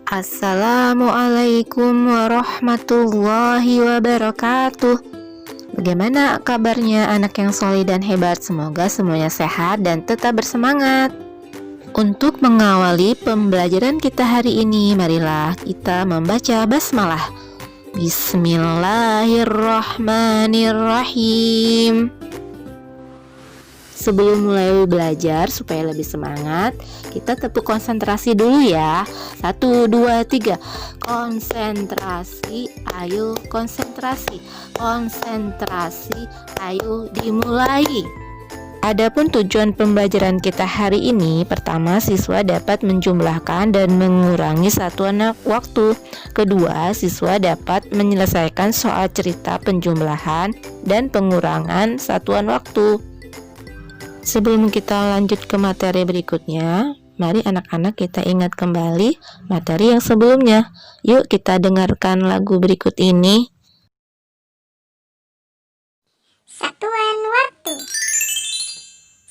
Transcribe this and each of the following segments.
Assalamualaikum warahmatullahi wabarakatuh. Bagaimana kabarnya anak yang soleh dan hebat? Semoga semuanya sehat dan tetap bersemangat. Untuk mengawali pembelajaran kita hari ini, marilah kita membaca basmalah. Bismillahirrahmanirrahim. Sebelum mulai belajar, supaya lebih semangat, kita tepuk konsentrasi dulu ya. 1, 2, 3. Konsentrasi, ayo konsentrasi. Konsentrasi, ayo dimulai. Adapun tujuan pembelajaran kita hari ini, pertama, siswa dapat menjumlahkan dan mengurangi satuan waktu. Kedua, siswa dapat menyelesaikan soal cerita penjumlahan dan pengurangan satuan waktu. Sebelum kita lanjut ke materi berikutnya, mari anak-anak kita ingat kembali materi yang sebelumnya. Yuk kita dengarkan lagu berikut ini. Satuan waktu.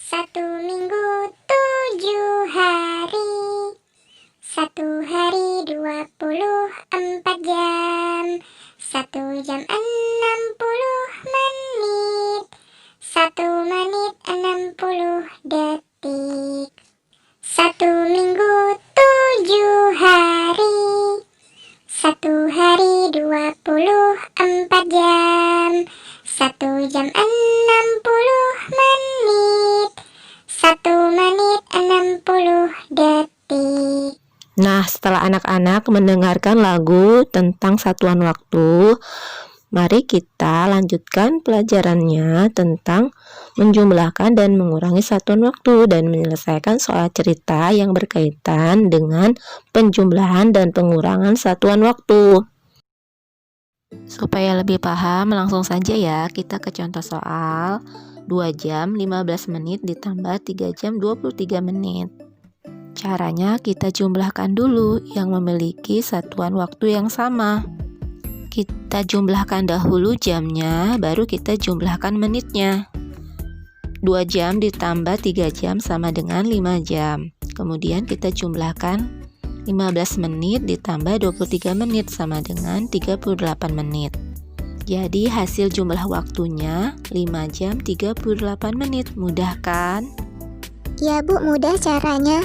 1 minggu 7 hari. 1 hari 24 jam. 1 jam 60 menit. 1 menit 60 detik. 1 minggu 7 hari. 1 hari 24 jam. 1 jam 60 menit. 1 menit 60 detik. Nah, setelah anak-anak mendengarkan lagu tentang satuan waktu, mari kita lanjutkan pelajarannya tentang menjumlahkan dan mengurangi satuan waktu dan menyelesaikan soal cerita yang berkaitan dengan penjumlahan dan pengurangan satuan waktu. Supaya lebih paham, langsung saja ya kita ke contoh soal. 2 jam 15 menit ditambah 3 jam 23 menit. Caranya kita jumlahkan dulu yang memiliki satuan waktu yang sama. Kita jumlahkan dahulu jamnya, baru kita jumlahkan menitnya. 2 jam ditambah 3 jam sama dengan 5 jam. Kemudian kita jumlahkan 15 menit ditambah 23 menit sama dengan 38 menit. Jadi hasil jumlah waktunya 5 jam 38 menit. Mudah kan? Ya Bu, mudah caranya.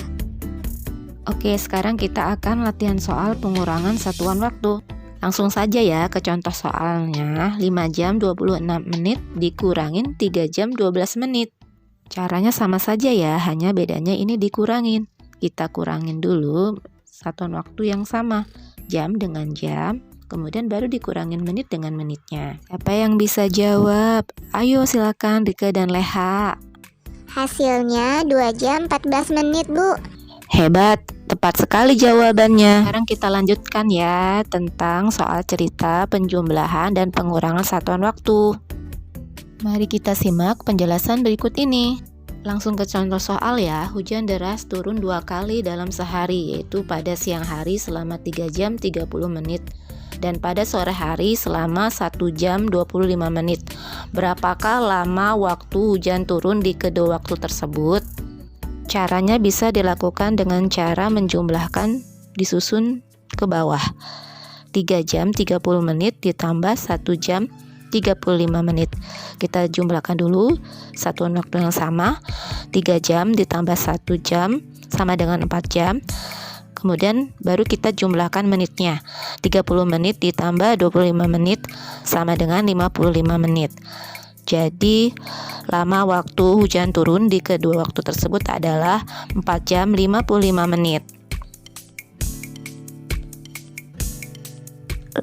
Oke, sekarang kita akan latihan soal pengurangan satuan waktu. Langsung saja ya ke contoh soalnya. 5 jam 26 menit dikurangin 3 jam 12 menit. Caranya sama saja ya, hanya bedanya ini dikurangin. Kita kurangin dulu satuan waktu yang sama, jam dengan jam, kemudian baru dikurangin menit dengan menitnya. Siapa yang bisa jawab? Ayo silakan Rika dan Leha. Hasilnya 2 jam 14 menit Bu. Hebat, tepat sekali jawabannya. Sekarang kita lanjutkan ya tentang soal cerita penjumlahan dan pengurangan satuan waktu. Mari kita simak penjelasan berikut ini. Langsung ke contoh soal ya. Hujan deras turun 2 kali dalam sehari, yaitu pada siang hari selama 3 jam 30 menit dan pada sore hari selama 1 jam 25 menit. Berapakah lama waktu hujan turun di kedua waktu tersebut? Caranya bisa dilakukan dengan cara menjumlahkan disusun ke bawah. 3 jam 30 menit ditambah 1 jam 35 menit. Kita jumlahkan dulu satuan waktu yang sama. 3 jam ditambah 1 jam sama dengan 4 jam. Kemudian baru kita jumlahkan menitnya. 30 menit ditambah 25 menit sama dengan 55 menit. Jadi lama waktu hujan turun di kedua waktu tersebut adalah 4 jam 55 menit.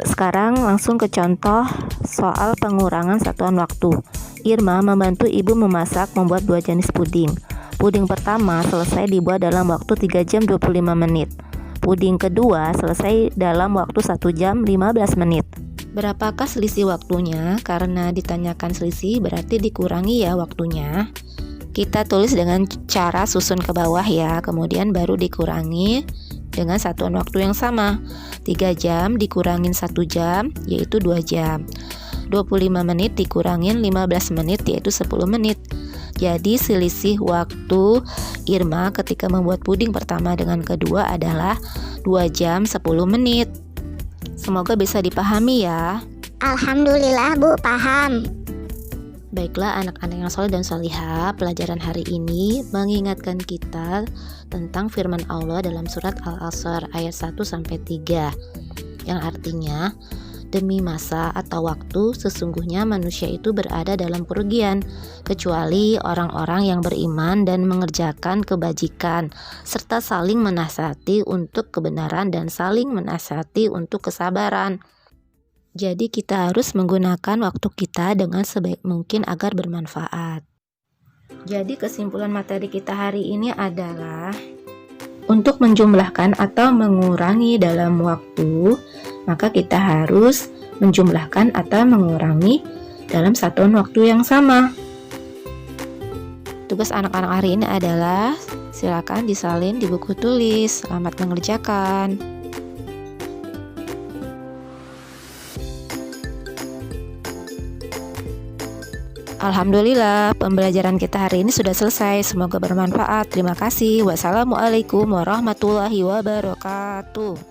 Sekarang langsung ke contoh soal pengurangan satuan waktu. Irma membantu ibu memasak membuat 2 jenis puding. Puding pertama selesai dibuat dalam waktu 3 jam 25 menit. Puding kedua selesai dalam waktu 1 jam 15 menit. Berapakah selisih waktunya? Karena ditanyakan selisih berarti dikurangi ya waktunya. Kita tulis dengan cara susun ke bawah ya, kemudian baru dikurangi dengan satuan waktu yang sama. 3 jam dikurangin 1 jam yaitu 2 jam. 25 menit dikurangin 15 menit yaitu 10 menit. Jadi selisih waktu Irma ketika membuat puding pertama dengan kedua adalah 2 jam 10 menit. Semoga bisa dipahami ya. Alhamdulillah Bu, paham. Baiklah anak-anak yang soleh dan solihah, pelajaran hari ini mengingatkan kita tentang firman Allah dalam surat Al-Asr ayat 1-3 yang artinya, demi masa atau waktu sesungguhnya manusia itu berada dalam kerugian kecuali orang-orang yang beriman dan mengerjakan kebajikan serta saling menasihati untuk kebenaran dan saling menasihati untuk kesabaran. Jadi kita harus menggunakan waktu kita dengan sebaik mungkin agar bermanfaat. Jadi kesimpulan materi kita hari ini adalah untuk menjumlahkan atau mengurangi dalam waktu, maka kita harus menjumlahkan atau mengurangi dalam satuan waktu yang sama. Tugas anak-anak hari ini adalah silakan disalin di buku tulis. Selamat mengerjakan. Alhamdulillah, pembelajaran kita hari ini sudah selesai. Semoga bermanfaat. Terima kasih. Wassalamualaikum warahmatullahi wabarakatuh.